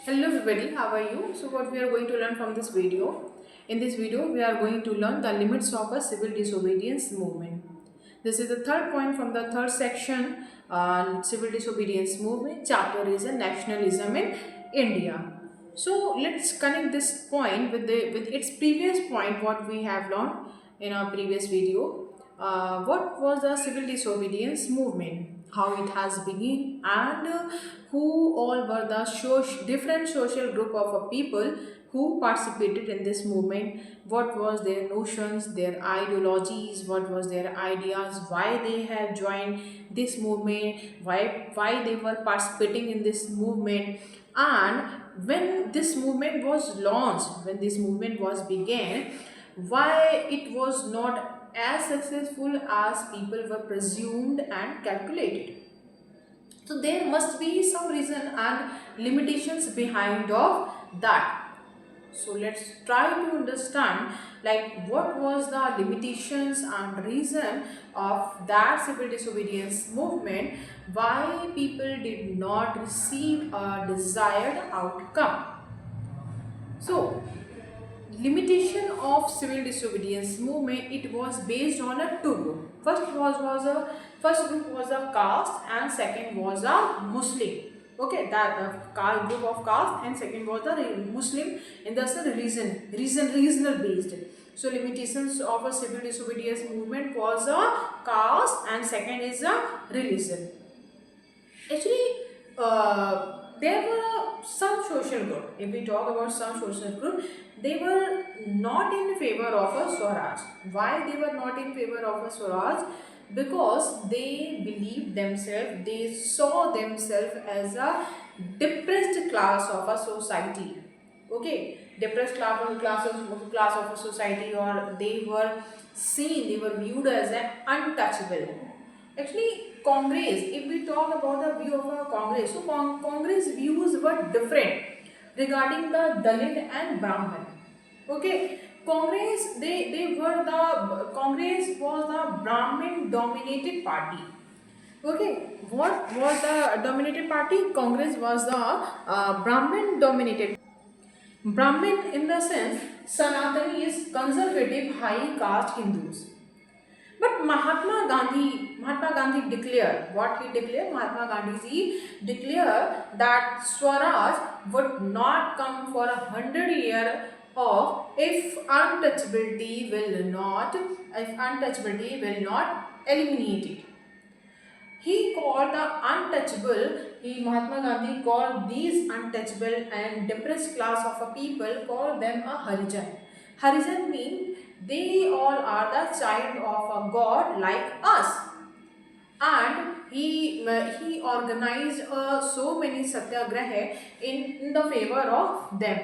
Hello everybody, how are you? So what we are going to learn from this video? In this video, we are going to learn the limits of a civil disobedience movement. This is the third point from the third section, civil disobedience movement. Chapter is a nationalism in India. So let's connect this point with its previous point, what we have learned in our previous video. What was the civil disobedience movement? How it has begun, and who all were the different social group of people who participated in this movement, what was their notions, their ideologies, what was their ideas, why they have joined this movement, why they were participating in this movement, and when this movement was launched, when this movement was began, why it was not as successful as people were presumed and calculated. So there must be some reason and limitations behind of that. So let's try to understand like what was the limitations and reason of that civil disobedience movement, why people did not receive a desired outcome. So limitation of civil disobedience movement, it was based on a two group. First group was a caste and second was a Muslim. Okay, that group of caste and second was the Muslim, and that's the regional based. So limitations of a civil disobedience movement was a caste and second is a religion. Actually, there were some social group. If we talk about some social group, they were not in favor of a Swaraj. Why they were not in favor of a Swaraj? Because they believed themselves, they saw themselves as a depressed class of a society. Okay, depressed class of a society, or they were seen, they were viewed as an untouchable. Actually, Congress, if we talk about the view of a Congress, so Congress views were different regarding the Dalit and Brahmin. Okay, Congress was the Brahmin dominated party. Okay, what was the dominated party? Congress was the Brahmin dominated. Brahmin in the sense Sanatani is conservative high caste Hindus. But Mahatma Gandhi declared, what he declared? Mahatma Gandhi declared that Swaraj would not come for 100 years of if untouchability will not eliminate it. He called the untouchable, Mahatma Gandhi called these untouchable and depressed class of a people, called them a Harijan. Harijan means they all are the child of a god like us. And he organized so many satyagraha in the favor of them.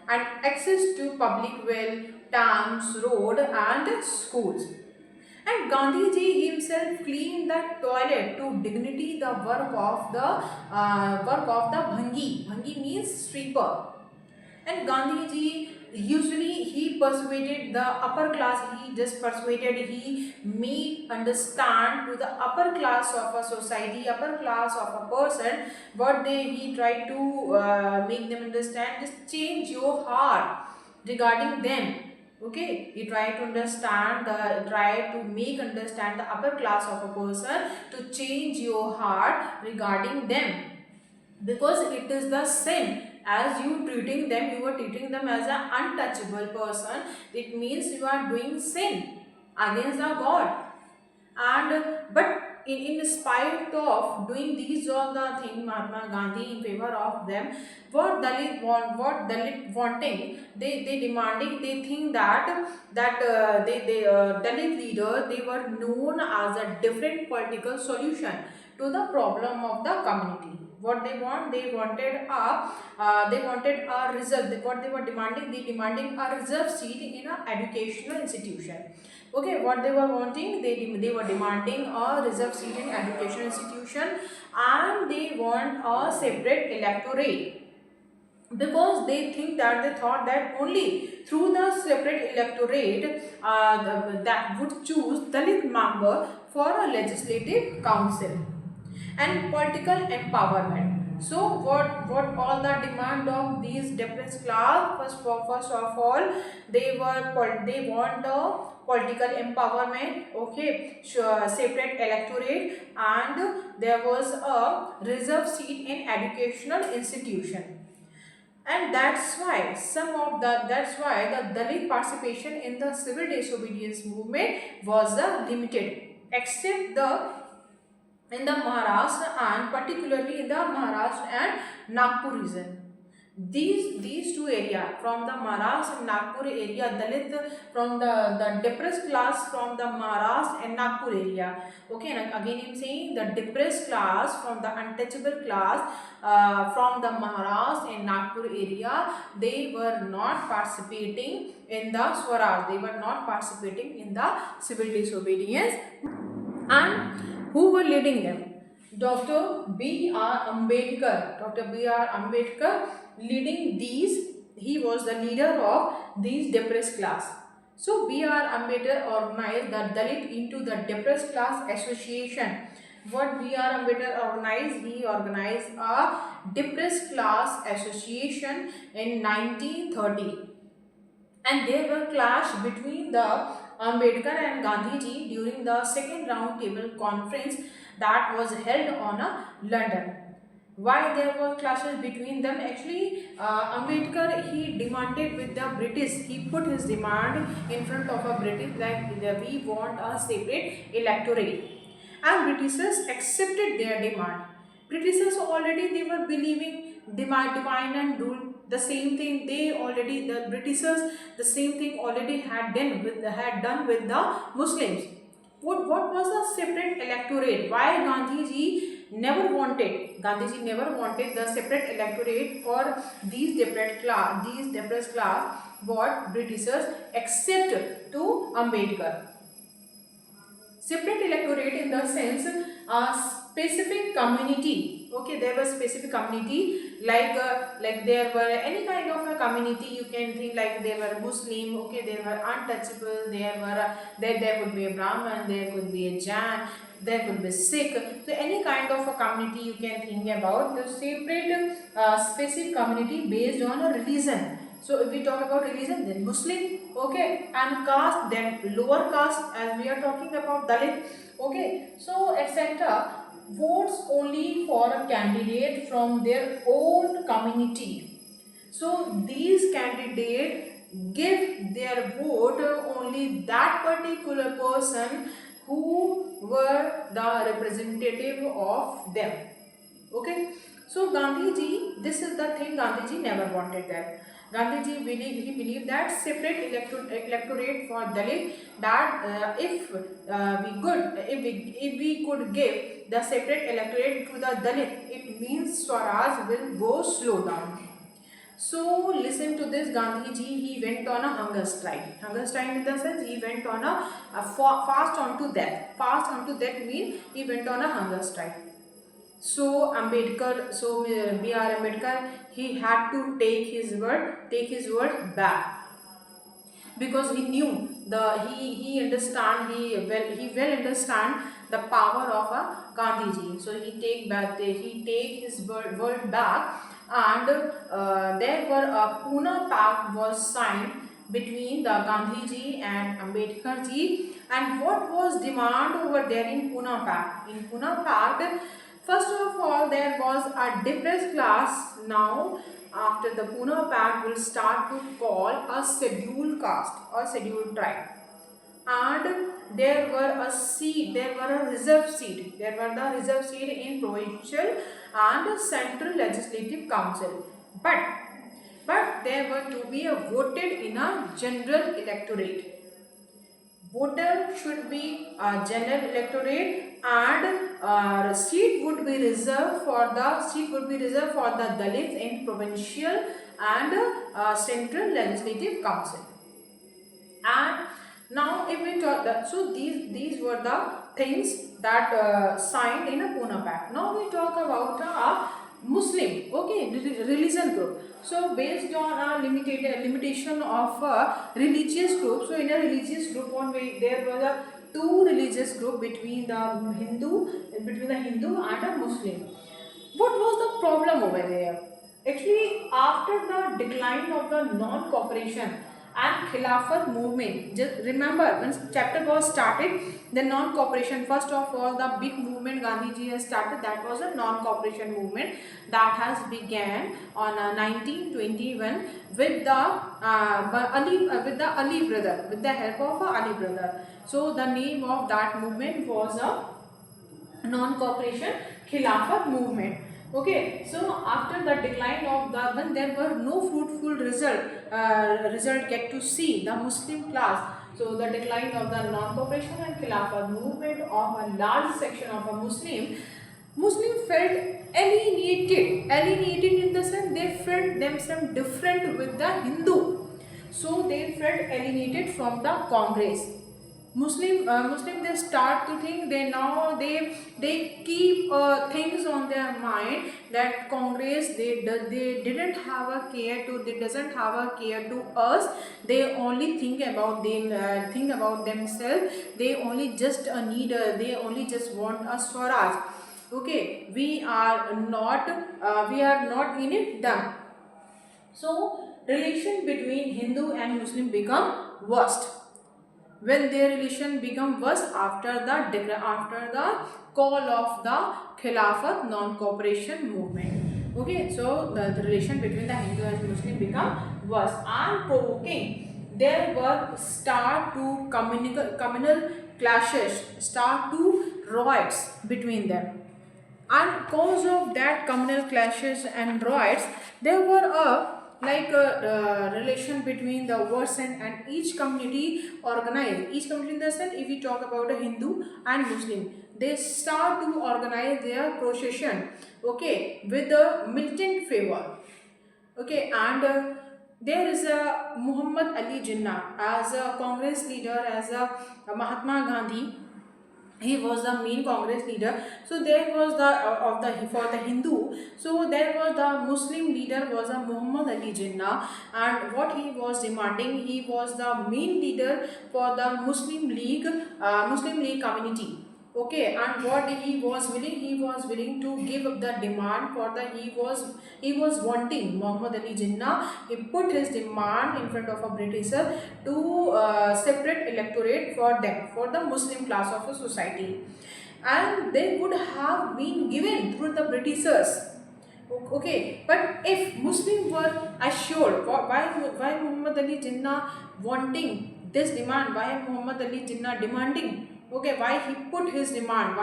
And access to public well, dams, road and schools. And Gandhiji himself cleaned the toilet to dignity the work of the bhangi. Bhangi means sweeper. And Gandhiji usually he persuaded the upper class. He made understand to the upper class of a society, upper class of a person, what he tried to make them understand. Just change your heart regarding them. Okay, he tried to try to make understand the upper class of a person to change your heart regarding them, because it is the sin. As you are treating them as an untouchable person, it means you are doing sin against the god. And but in spite of doing these all the thing, Mahatma Gandhi in favor of them, what Dalit wanting, they demanding, they think that Dalit leader, they were known as a different political solution to the problem of the community. What they want, they wanted a reserve. What they were demanding, they demanding a reserve seat in an educational institution. Okay, what they were wanting, they were demanding a reserve seat in education institution, and they want a separate electorate, because they thought that only through the separate electorate that would choose Dalit member for a legislative council. And political empowerment. So what all the demand of these depressed class? First of all, they want a political empowerment, okay, sure, separate electorate, and there was a reserve seat in educational institution. And that's why the Dalit participation in the civil disobedience movement was limited, except the in the Maharashtra, and particularly in the Maharashtra and Nagpur region. These two areas, from the Maharashtra and Nagpur area, Dalit from the depressed class from the Maharashtra and Nagpur area. Okay, and again I'm saying the depressed class from the untouchable class from the Maharashtra and Nagpur area, they were not participating in the Swaraj, they were not participating in the civil disobedience. And who were leading them? Dr. B.R. Ambedkar. Dr. B.R. Ambedkar leading these, he was the leader of these depressed class. So B.R. Ambedkar organized the Dalit into the Depressed Class Association. What B.R. Ambedkar organized? He organized a Depressed Class Association in 1930. And there were clash between the Ambedkar and Gandhiji during the second round table conference that was held on London. Why there were clashes between them? Actually, Ambedkar, he demanded with the British, he put his demand in front of a British, like we want a separate electorate, and Britishers accepted their demand. Britishers already, they were believing divine and rule, the same thing they already, the Britishers, the same thing already had done with the Muslims. What was the separate electorate? Why Gandhiji never wanted the separate electorate for these depressed class, what Britishers accepted to Ambedkar. Separate electorate in the sense specific community. Okay, there was specific community, like there were any kind of a community, you can think, like there were Muslim, okay, there were untouchable, there would be a Brahman, there could be a Jain, there could be Sikh. So any kind of a community you can think about, the separate specific community based on a religion. So if we talk about religion, then Muslim, okay, and caste, then lower caste, as we are talking about Dalit, okay, so etc. Votes only for a candidate from their own community. So these candidates give their vote only that particular person who were the representative of them. Okay, so Gandhiji, this is the thing, Gandhiji never wanted that. Gandhiji believed that separate electorate for Dalit, that if we could give the separate electorate to the Dalit, it means Swaraj will go slow down. So listen to this, Gandhiji, he went on a hunger strike. Hunger strike in the sense he went on a fast on to death. Fast on to death means he went on a hunger strike. So B.R. Ambedkar, he had to take his word back, because he knew he well understand the power of a Gandhiji. So he take his word back, and there were a Pune Pact was signed between the Gandhiji and Ambedkar ji. And what was demand over there in Pune Pact? In Pune Pact, first of all, there was a depressed class. Now, after the Pune Pact, will start to call a scheduled caste or scheduled tribe. And there were a reserve seat. There were the reserve seat in provincial and central legislative council. But they were to be voted in a general electorate. Voter should be a general electorate, and seat would be reserved for the Dalits in provincial and central legislative council. And now if we talk that, so these were the things that signed in a Pune Pact. Now we talk about a Muslim, okay, religion group. So based on a limitation of a religious group, so in a religious group there were the two religious group between the Hindu and a Muslim. What was the problem over there? Actually, after the decline of the non-cooperation and Khilafat movement, just remember when chapter was started, the non-cooperation, first of all, the big movement Gandhiji has started, that was a non-cooperation movement that has began on 1921 with the Ali brother, with the help of Ali brother. So the name of that movement was a non-cooperation Khilafat movement. Okay, so after the decline of the, when there were no fruitful result get to see the Muslim class. So the decline of the non-cooperation and Khilafat movement of a large section of a Muslim felt alienated in the sense they felt themselves different with the Hindu. So they felt alienated from the Congress. Muslim they start to think, they keep things on their mind that Congress they didn't have a care to, they doesn't have a care to us. They only think about themselves. They only just need they only just want a Swaraj. Okay, we are not in it done. So relation between Hindu and Muslim become worst when their relation become worse after the call of the Khilafat non-cooperation movement. Okay, so the relation between the Hindu and Muslim become worse and provoking. There were start to communal clashes, start to riots between them, and cause of that communal clashes and riots, there were a relation between the worsen, and each community organized, each community in the sense, if we talk about a Hindu and Muslim, they start to organize their procession, okay, with the militant favor. Okay, and there is a Muhammad Ali Jinnah as a Congress leader, as a Mahatma Gandhi, he was the main Congress leader. So there was the of the for the Hindu, so there was the Muslim leader was a Muhammad Ali Jinnah, and what he was demanding, he was the main leader for the Muslim League community. Okay, and what he was willing to give up the demand for the, he was wanting Muhammad Ali Jinnah, he put his demand in front of a Britisher to separate electorate for them, for the Muslim class of a society, and they would have been given through the Britishers. Okay, but if Muslims were assured, why Muhammad Ali Jinnah wanting this demand, why Muhammad Ali Jinnah demanding, okay, why he put his demand,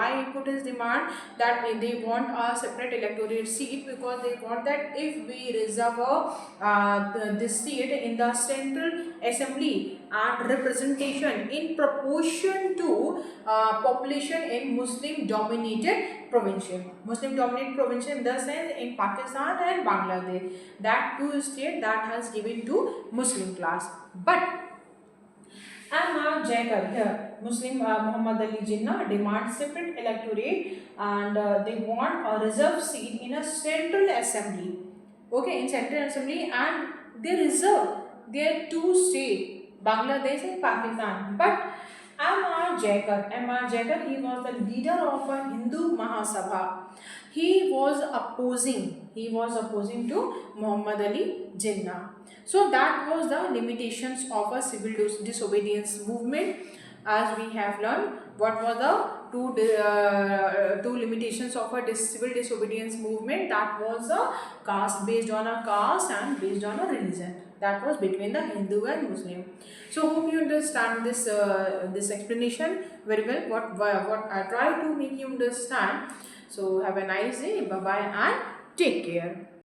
that they want a separate electorate seat, because they want that if we reserve this seat in the central assembly and representation in proportion to population in Muslim dominated province in the sense in Pakistan and Bangladesh, that two state that has given to Muslim class. But Amma Jacob here, Muslim Muhammad Ali Jinnah demands separate electorate, and they want a reserved seat in a central assembly. Okay, in central assembly, and they reserve their two states, Bangladesh and Pakistan. But M.R. Jacob, he was the leader of a Hindu Mahasabha. He was opposing to Muhammad Ali Jinnah. So that was the limitations of a civil disobedience movement. As we have learned, what were the two limitations of a civil disobedience movement? That was a caste, based on a caste and based on a religion. That was between the Hindu and Muslim. So hope you understand this explanation very well. What I try to make you understand. So have a nice day. Bye bye and take care.